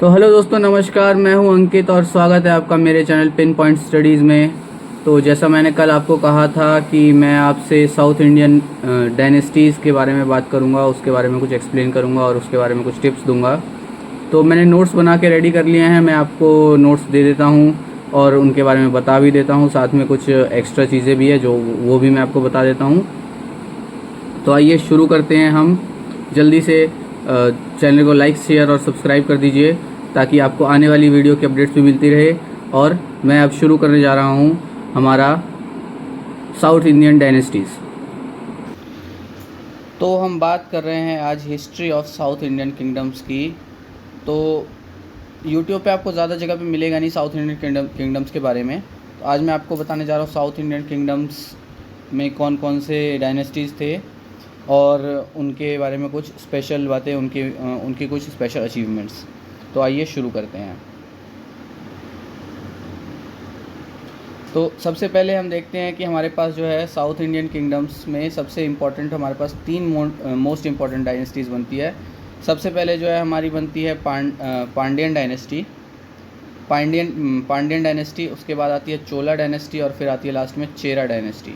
तो हेलो दोस्तों, नमस्कार। मैं हूं अंकित और स्वागत है आपका मेरे चैनल पिन पॉइंट स्टडीज़ में। तो जैसा मैंने कल आपको कहा था कि मैं आपसे साउथ इंडियन डायनेस्टीज़ के बारे में बात करूंगा, उसके बारे में कुछ एक्सप्लेन करूंगा और उसके बारे में कुछ टिप्स दूंगा। तो मैंने नोट्स बना के रेडी कर लिए हैं। मैं आपको नोट्स दे देता हूं और उनके बारे में बता भी देता हूं। साथ में कुछ एक्स्ट्रा चीज़ें भी है जो वो भी मैं आपको बता देता हूं। तो आइए शुरू करते हैं हम। जल्दी से चैनल को लाइक, शेयर और सब्सक्राइब कर दीजिए ताकि आपको आने वाली वीडियो की अपडेट्स भी मिलती रहे। और मैं अब शुरू करने जा रहा हूँ हमारा साउथ इंडियन डायनेस्टीज़। तो हम बात कर रहे हैं आज history of south Indian kingdoms की। तो यूट्यूब पे आपको ज़्यादा जगह पे मिलेगा नहीं साउथ इंडियन किंगडम्स के बारे में। तो आज मैं आपको बताने जा रहा हूँ साउथ इंडियन किंगडम्स में कौन कौन से डायनेस्टीज़ थे और उनके बारे में कुछ स्पेशल बातें, उनकी कुछ स्पेशल अचीवमेंट्स। तो आइए शुरू करते हैं। तो सबसे पहले हम देखते हैं कि हमारे पास जो है साउथ इंडियन किंगडम्स में सबसे इम्पॉर्टेंट हमारे पास तीन मोस्ट इम्पॉर्टेंट डायनेस्टीज़ बनती है। सबसे पहले जो है हमारी बनती है पांड्यन डायनेस्टी। पांड्यन डायनेस्टी, उसके बाद आती है चोला डायनेस्टी और फिर आती है लास्ट में चेरा डायनेस्टी।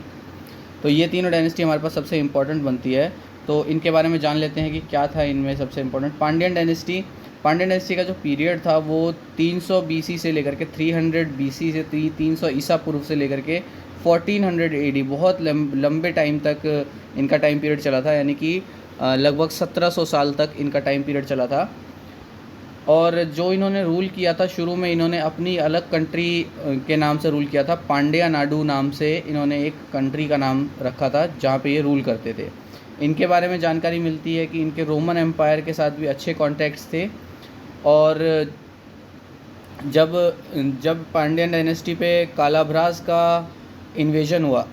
तो ये तीनों डायनेस्टी हमारे पास सबसे इम्पॉर्टेंट बनती है। तो इनके बारे में जान लेते हैं कि क्या था इनमें सबसे इम्पॉर्टेंट। पांड्यन डायनेस्टी का जो पीरियड था वो 300 बीसी से लेकर के 300 बीसी से 300 ईसा पूर्व से लेकर के 1400 एडी, बहुत लंबे टाइम तक इनका टाइम पीरियड चला था। यानी कि लगभग 1700 साल तक इनका टाइम पीरियड चला था। और जो इन्होंने रूल किया था, शुरू में इन्होंने अपनी अलग कंट्री के नाम से रूल किया था। पांड्या नाडु नाम से इन्होंने एक कंट्री का नाम रखा था जहाँ पे ये रूल करते थे। इनके बारे में जानकारी मिलती है कि इनके रोमन एम्पायर के साथ भी अच्छे कॉन्टैक्ट्स थे। और जब पांड्यन डायनेस्टी पे कालाभ्रास का इन्वेजन हुआ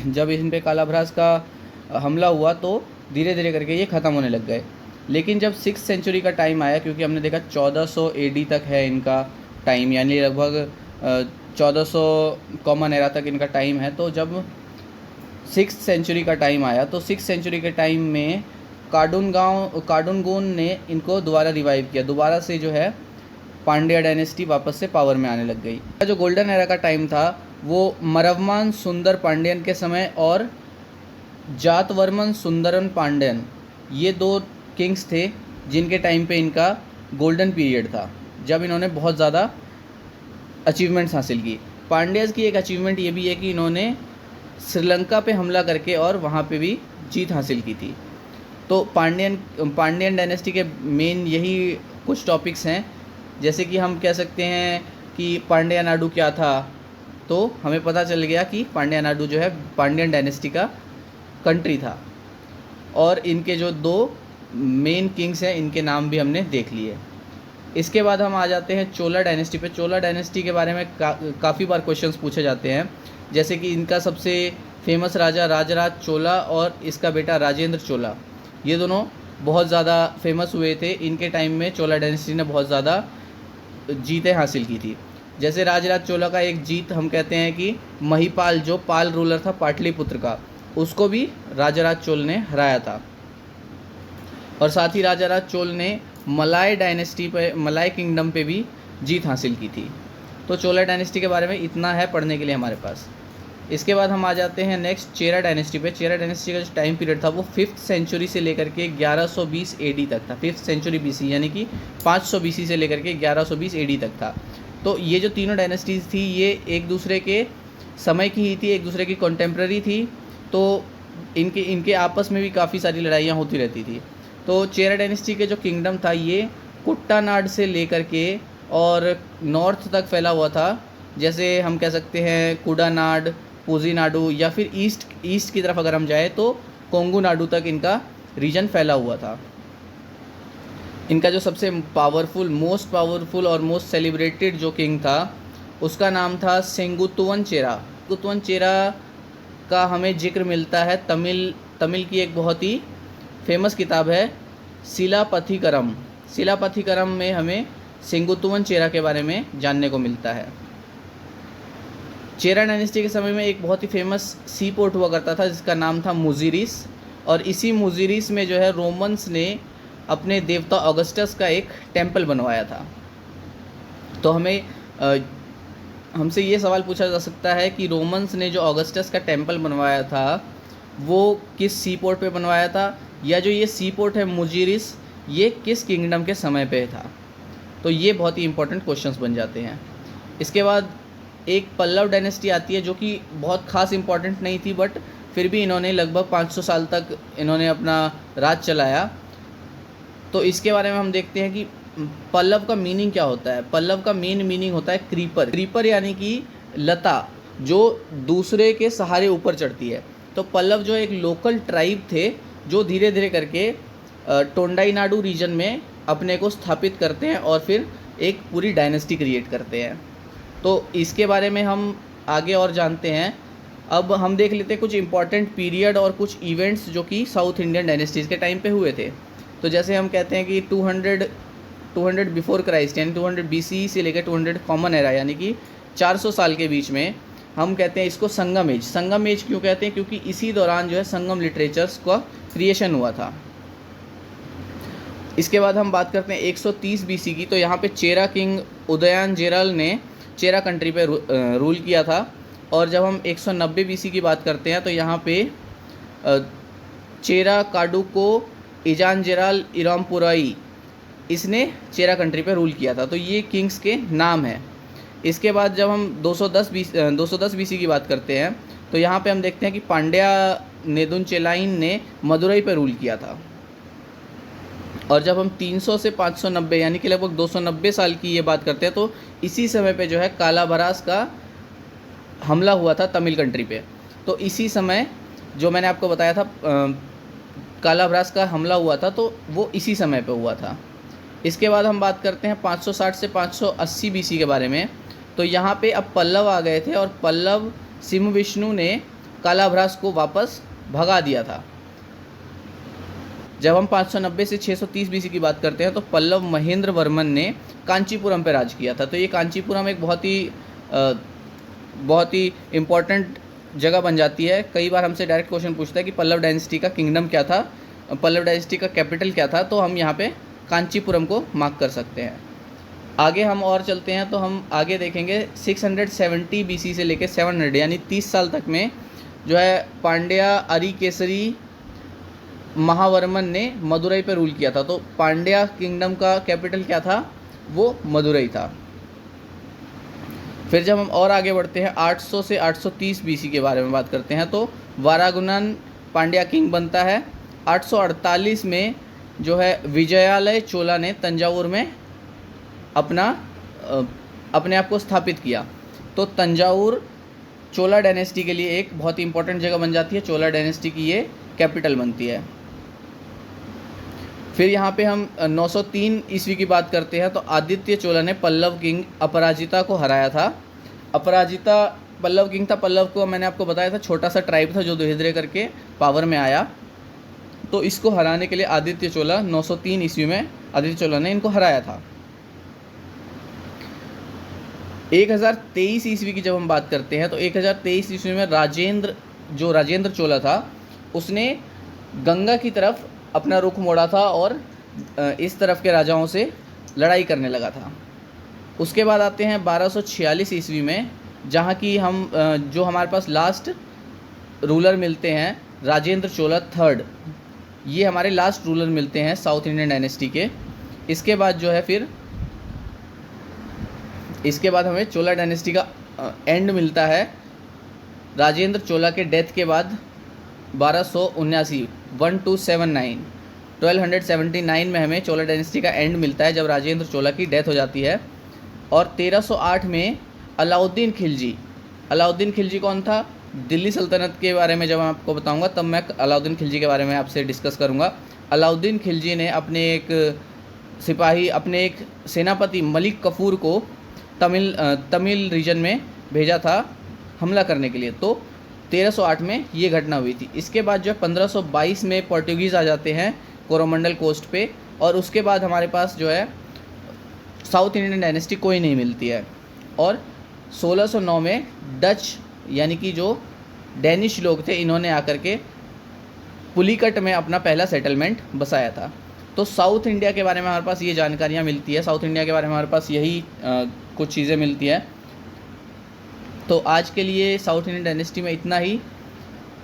जब इन पे कालाभ्रास का हमला हुआ तो धीरे धीरे करके ये ख़त्म होने लग गए। लेकिन जब 6th सेंचुरी का टाइम आया, क्योंकि हमने देखा 1400 एडी तक है इनका टाइम, यानी लगभग 1400 कॉमन एरा तक इनका टाइम है। तो जब 6th सेंचुरी का टाइम आया तो 6th सेंचुरी के टाइम में कार्डुनगोन ने इनको दोबारा रिवाइव किया। दोबारा से जो है पांड्या डायनेस्टी वापस से पावर में आने लग गई। जो गोल्डन एरा का टाइम था वो मरवमान सुंदर पांड्यन के समय और जातवर्मन सुंदरन पांड्यन, ये दो किंग्स थे जिनके टाइम पे इनका गोल्डन पीरियड था, जब इन्होंने बहुत ज़्यादा अचीवमेंट्स हासिल की। पांड्याज की एक अचीवमेंट ये भी है कि इन्होंने श्रीलंका पे हमला करके और वहाँ पे भी जीत हासिल की थी। तो पांड्यन डायनेस्टी के मेन यही कुछ टॉपिक्स हैं। जैसे कि हम कह सकते हैं कि पांड्या नाडु क्या था, तो हमें पता चल गया कि पांड्या नाडु जो है पांड्यन डायनेस्टी का कंट्री था। और इनके जो दो मेन किंग्स हैं इनके नाम भी हमने देख लिए। इसके बाद हम आ जाते हैं चोला डायनेस्टी पे। चोला डायनेस्टी के बारे में काफ़ी बार क्वेश्चंस पूछे जाते हैं। जैसे कि इनका सबसे फेमस राजा राजराज चोला और इसका बेटा राजेंद्र चोला, ये दोनों बहुत ज़्यादा फेमस हुए थे। इनके टाइम में चोला डायनेस्टी ने बहुत ज़्यादा जीतें हासिल की थी। जैसे राजराज चोला का एक जीत हम कहते हैं कि महिपाल, जो पाल रूलर था पाटलिपुत्र का, उसको भी राजराज चोल ने हराया था। और साथ ही राजराज चोल ने मलाय डायनेस्टी पे, मलाय किंगडम पे भी जीत हासिल की थी। तो चोला डायनेस्टी के बारे में इतना है पढ़ने के लिए हमारे पास। इसके बाद हम आ जाते हैं नेक्स्ट चेरा डायनेस्टी पे। चेरा डायनेस्टी का जो टाइम पीरियड था वो 5th सेंचुरी से लेकर के 1120 एडी तक था। 5th सेंचुरी बीसी यानी कि 500 बीसी से लेकर के 1120 एडी तक था। तो ये जो तीनों डायनेस्टीज़ थी ये एक दूसरे के समय की ही थी, एक दूसरे की कॉन्टेम्प्रेरी थी। तो इनके आपस में भी काफ़ी सारी लड़ाइयाँ होती रहती थी। तो चेरा डायनेस्टी के जो किंगडम था ये कुट्टानाड से लेकर के और नॉर्थ तक फैला हुआ था। जैसे हम कह सकते हैं कुडानाड, पूजीनाडु, या फिर ईस्ट की तरफ अगर हम जाए तो कोंगू नाडु तक इनका रीजन फैला हुआ था। इनका जो सबसे मोस्ट पावरफुल और मोस्ट सेलिब्रेटेड जो किंग था उसका नाम था सेंगुतुवन चेरा। सेंगुतुवन चेरा का हमें जिक्र मिलता है तमिल की एक बहुत ही फेमस किताब है शिलापथिकरम। शिलापथिकरम में हमें सेंगुतुवन चेरा के बारे में जानने को मिलता है। चेरा डायनेस्टी के समय में एक बहुत ही फेमस सी पोर्ट हुआ करता था जिसका नाम था मुजीरिस। और इसी मुजीरिस में जो है रोमन्स ने अपने देवता ऑगस्टस का एक टेम्पल बनवाया था। तो हमसे ये सवाल पूछा जा सकता है कि रोमन्स ने जो ऑगस्टस का टेम्पल बनवाया था वो किस सी पोर्ट पे बनवाया था, या जो ये सी पोर्ट है मुजीरिस, ये किस किंगडम के समय पे था। तो ये बहुत ही इंपॉर्टेंट क्वेश्चंस बन जाते हैं। इसके बाद एक पल्लव डायनेस्टी आती है जो कि बहुत खास इंपॉर्टेंट नहीं थी, बट फिर भी इन्होंने लगभग 500 साल तक इन्होंने अपना राज चलाया। तो इसके बारे में हम देखते हैं कि पल्लव का मीनिंग क्या होता है। पल्लव का मेन मीनिंग होता है क्रीपर। क्रीपर यानी कि लता जो दूसरे के सहारे ऊपर चढ़ती है। तो पल्लव जो एक लोकल ट्राइब थे जो धीरे धीरे करके टोंडाईनाडु रीजन में अपने को स्थापित करते हैं और फिर एक पूरी डायनेस्टी क्रिएट करते हैं। तो इसके बारे में हम आगे और जानते हैं। अब हम देख लेते हैं कुछ इंपॉर्टेंट पीरियड और कुछ इवेंट्स जो कि साउथ इंडियन डायनेस्टीज़ के टाइम पे हुए थे। तो जैसे हम कहते हैं कि 200 बिफोर क्राइस्ट यानी 200 BC से लेकर 200 कॉमन एरा यानी कि 400 साल के बीच में हम कहते हैं इसको संगम एज। संगम एज क्यों कहते हैं? क्योंकि इसी दौरान जो है संगम लिटरेचर्स का क्रिएशन हुआ था। इसके बाद हम बात करते हैं 130 BC की। तो यहाँ पे चेरा किंग उदयनजेरल ने चेरा कंट्री पे रूल किया था। और जब हम 190 BC की बात करते हैं तो यहाँ पे चेरा काडुको इजानजेराल इरामपुराई, इसने चेरा कंट्री पे रूल किया था। तो ये किंग्स के नाम है। इसके बाद जब हम 210 BC की बात करते हैं तो यहाँ पे हम देखते हैं कि पांड्या नेदुनचेलाइन ने मदुरई पे रूल किया था। और जब हम 300 से 590 यानी कि लगभग 290 साल की ये बात करते हैं तो इसी समय पे जो है कालाभरास का हमला हुआ था तमिल कंट्री पे। तो इसी समय जो मैंने आपको बताया था कालाभरास का हमला हुआ था, तो वो इसी समय पे हुआ था। इसके बाद हम बात करते हैं 560 से 580 BC के बारे में। तो यहाँ पे अब पल्लव आ गए थे और पल्लव सिंहविष्णु ने कालाभरास को वापस भगा दिया था। जब हम 590 से 630 BC की बात करते हैं तो पल्लव महेंद्र वर्मन ने कांचीपुरम पे राज किया था। तो ये कांचीपुरम एक बहुत ही इम्पॉर्टेंट जगह बन जाती है। कई बार हमसे डायरेक्ट क्वेश्चन पूछता है कि पल्लव डायनेस्टी का किंगडम क्या था, पल्लव डायनेस्टी का कैपिटल क्या था। तो हम यहाँ पे कांचीपुरम को मार्क कर सकते हैं। आगे हम और चलते हैं तो हम आगे देखेंगे 670 BC से लेकर 700 यानी 30 साल तक में जो है पांड्या अरिकेसरी महावर्मन ने मदुरई पर रूल किया था। तो पांड्या किंगडम का कैपिटल क्या था? वो मदुरई था। फिर जब हम और आगे बढ़ते हैं 800 से 830 BC के बारे में बात करते हैं तो वारागुनन पांड्या किंग बनता है। 848 में जो है विजयालय चोला ने तंजावुर में अपने आप को स्थापित किया। तो तंजावुर चोला डायनेस्टी के लिए एक बहुत ही इंपॉर्टेंट जगह बन जाती है। चोला डायनेस्टी की ये कैपिटल बनती है। फिर यहाँ पे हम 903 ईस्वी की बात करते हैं तो आदित्य चोला ने पल्लव किंग अपराजिता को हराया था। अपराजिता पल्लव किंग था। पल्लव को मैंने आपको बताया था छोटा सा ट्राइब था जो धीरे धीरे करके पावर में आया। तो इसको हराने के लिए आदित्य चोला 903 ईस्वी में आदित्य चोला ने इनको हराया था। 1023 ईस्वी की जब हम बात करते हैं तो 1023 ईस्वी में राजेंद्र चोला था, उसने गंगा की तरफ अपना रुख मोड़ा था और इस तरफ के राजाओं से लड़ाई करने लगा था। उसके बाद आते हैं 1246 ईस्वी में, जहाँ की जो हमारे पास लास्ट रूलर मिलते हैं राजेंद्र चोला थर्ड, ये हमारे लास्ट रूलर मिलते हैं साउथ इंडियन डायनेस्टी के। इसके बाद जो है फिर इसके बाद हमें चोला डायनेस्टी का एंड मिलता है राजेंद्र चोला के डेथ के बाद 1279 में हमें चोला डायनेस्टी का एंड मिलता है जब राजेंद्र चोला की डेथ हो जाती है। और 1308 में अलाउद्दीन खिलजी कौन था? दिल्ली सल्तनत के बारे में जब मैं आपको बताऊंगा तब मैं अलाउद्दीन खिलजी के बारे में आपसे डिस्कस करूंगा। अलाउद्दीन खिलजी ने अपने एक सेनापति मलिक कफूर को तमिल रीजन में भेजा था हमला करने के लिए। तो 1308 में ये घटना हुई थी। इसके बाद जो है 1522 में पोर्टुगीज़ आ जाते हैं कोरोमंडल कोस्ट पे, और उसके बाद हमारे पास जो है साउथ इंडियन डायनेस्टी कोई नहीं मिलती है। और 1609 में डच यानी कि जो डैनिश लोग थे, इन्होंने आकर के पुलिकट में अपना पहला सेटलमेंट बसाया था। तो साउथ इंडिया के बारे में हमारे पास ये जानकारियाँ मिलती है। साउथ इंडिया के बारे में हमारे पास यही कुछ चीज़ें मिलती हैं। तो आज के लिए साउथ इंडियन डायनेस्टी में इतना ही।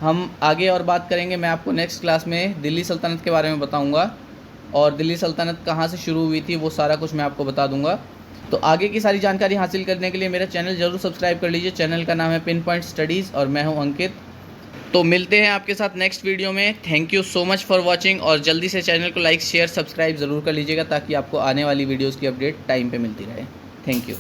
हम आगे और बात करेंगे। मैं आपको नेक्स्ट क्लास में दिल्ली सल्तनत के बारे में बताऊंगा और दिल्ली सल्तनत कहाँ से शुरू हुई थी वो सारा कुछ मैं आपको बता दूंगा। तो आगे की सारी जानकारी हासिल करने के लिए मेरा चैनल ज़रूर सब्सक्राइब कर लीजिए। चैनल का नाम है पिन पॉइंट स्टडीज़ और मैं हूं अंकित। तो मिलते हैं आपके साथ नेक्स्ट वीडियो में। Thank you so much for watching और जल्दी से चैनल को लाइक शेयर सब्सक्राइब ज़रूर कर लीजिएगा ताकि आपको आने वाली वीडियोज़ की अपडेट टाइम पर मिलती रहे। Thank you.